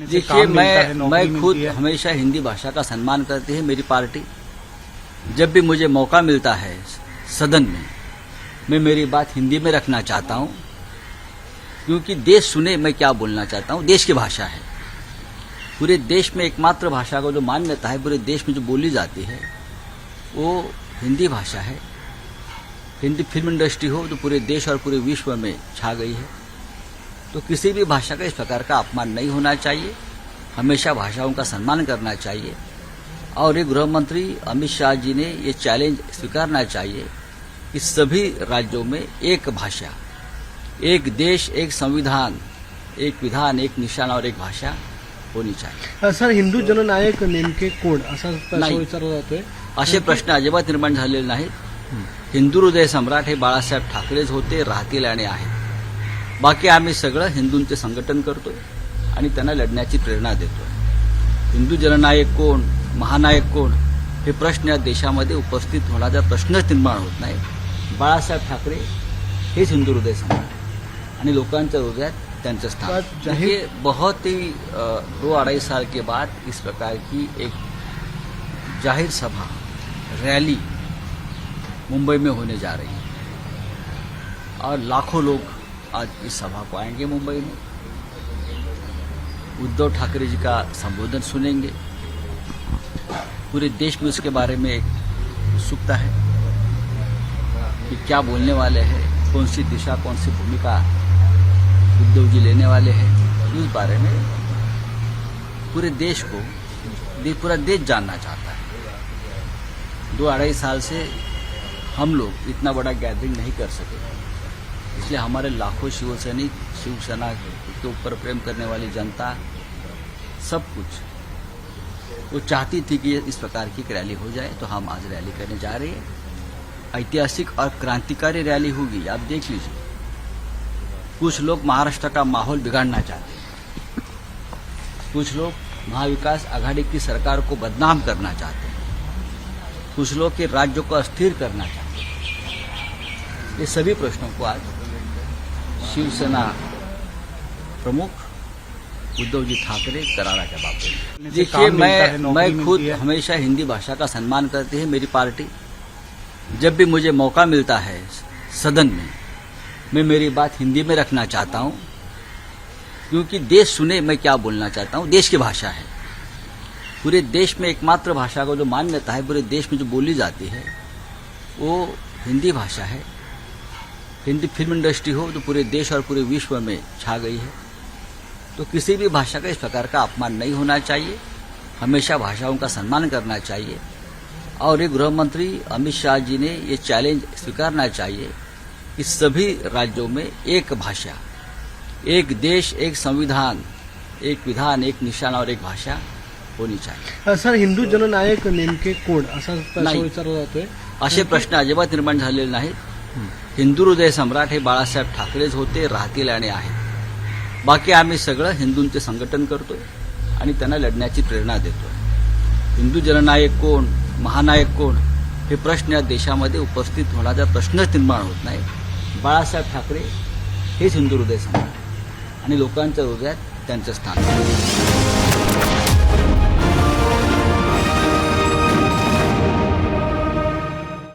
जैसे देखिए, काम मिलता है, मैं नौकरी खुद मिलती है। हमेशा हिंदी भाषा का सम्मान करती है मेरी पार्टी। जब भी मुझे मौका मिलता है सदन में, मैं मेरी बात हिंदी में रखना चाहता हूं, क्योंकि देश सुने मैं क्या बोलना चाहता हूं। देश की भाषा है, पूरे देश में एकमात्र भाषा को जो मान्यता है, पूरे देश में जो बोली जाती है वो हिंदी भाषा है। हिंदी फिल्म इंडस्ट्री हो जो पूरे देश और पूरे विश्व में छा गई है, तो किसी भी भाषा का इस प्रकार का अपमान नहीं होना चाहिए। हमेशा भाषाओं का सम्मान करना चाहिए। और ये गृह मंत्री अमित शाह जी ने ये चैलेंज स्वीकारना चाहिए कि सभी राज्यों में एक भाषा, एक देश, एक संविधान, एक विधान, एक निशान और एक भाषा होनी चाहिए। सर, हिंदू जननायक नेमके कोण असा प्रश्न नाही. विचारला जातोय. असे प्रश्न अजिबात निर्माण झालेले नाहीत. हिंदू हृदय सम्राट हे बाळासाहेब ठाकरेच होते, राहतील आणि आहेत. बाकी आम्ही सगळं हिंदूंचे संघटन करतोय आणि त्यांना लढण्याची प्रेरणा देतोय. हिंदू जननायक कोण, महानायक कोण हे प्रश्न या देशामध्ये उपस्थित होण्याचा प्रश्नच निर्माण होत नाही. बाळासाहेब ठाकरे हेच हिंदू हृदय सम्राट आणि लोकांच्या हृदयात त्यांचं स्थान. देखिए, बहुत ही 2-2.5 साल के बाद इस प्रकार की एक जाहिर सभा, रैली मुंबई में होने जा रही है और लाखों लोग आज इस सभा को आएंगे मुंबई में. उद्धव ठाकरे जी का संबोधन सुनेंगे. पूरे देश में उसके बारे में एक उत्सुकता है कि क्या बोलने वाले हैं, कौन सी दिशा, कौन सी भूमिका उद्धव जी लेने वाले हैं. उस बारे में पूरे देश को, पूरा देश जानना चाहता है. 2-2.5 साल से हम लोग इतना बड़ा गैदरिंग नहीं कर सके, इसलिए हमारे लाखों शिवसैनिक, शिवसेना के ऊपर प्रेम करने वाली जनता, सब कुछ वो चाहती थी कि इस प्रकार की एक रैली हो जाए. तो हम आज रैली करने जा रहे हैं. ऐतिहासिक और क्रांतिकारी रैली होगी. आप देख लीजिए, कुछ लोग महाराष्ट्र का माहौल बिगाड़ना चाहते हैं, कुछ लोग महाविकास आघाड़ी की सरकार को बदनाम करना चाहते हैं, कुछ लोग के राज्य को अस्थिर करना चाहते हैं. ये सभी प्रश्नों को आज शिवसेना प्रमुख उद्धव जी ठाकरे करारा जवाब देंगे. जैसे देखिए, काम मिलता है, नौकरी मैं खुद मिलती है. हमेशा हिंदी भाषा का सम्मान करती है मेरी पार्टी. जब भी मुझे मौका मिलता है सदन में, मैं मेरी बात हिंदी में रखना चाहता हूं, क्योंकि देश सुने मैं क्या बोलना चाहता हूं. देश की भाषा है, पूरे देश में एकमात्र भाषा को जो मान्यता है, पूरे देश में जो बोली जाती है वो हिंदी भाषा है. हिंदी फिल्म इंडस्ट्री हो जो पूरे देश और पूरे विश्व में छा गई है, तो किसी भी भाषा का इस प्रकार का अपमान नहीं होना चाहिए. हमेशा भाषाओं का सम्मान करना चाहिए. और ये गृह मंत्री अमित शाह जी ने ये चैलेंज स्वीकारना चाहिए कि सभी राज्यों में एक भाषा, एक देश, एक संविधान, एक विधान, एक निशान और एक भाषा होनी चाहिए. सर, हिंदू जननायक नेमके कोण असा प्रश्न नाही. विचारला जातोय. असे प्रश्न अजिबात निर्माण झालेले नाहीत. हिंदू हृदय सम्राट हे बाळासाहेब ठाकरेच होते, राहतील आणि आहेत. बाकी आम्ही सगळं हिंदूंचे संघटन करतोय आणि त्यांना लढण्याची प्रेरणा देतोय. हिंदू जननायक कोण, महानायक कोण हे प्रश्न या देशामध्ये उपस्थित होण्याचा प्रश्नच निर्माण होत नाही. बाळासाहेब ठाकरे हेच हिंदू हृदय सम्राट आणि लोकांच्या हृदयात त्यांचं स्थान.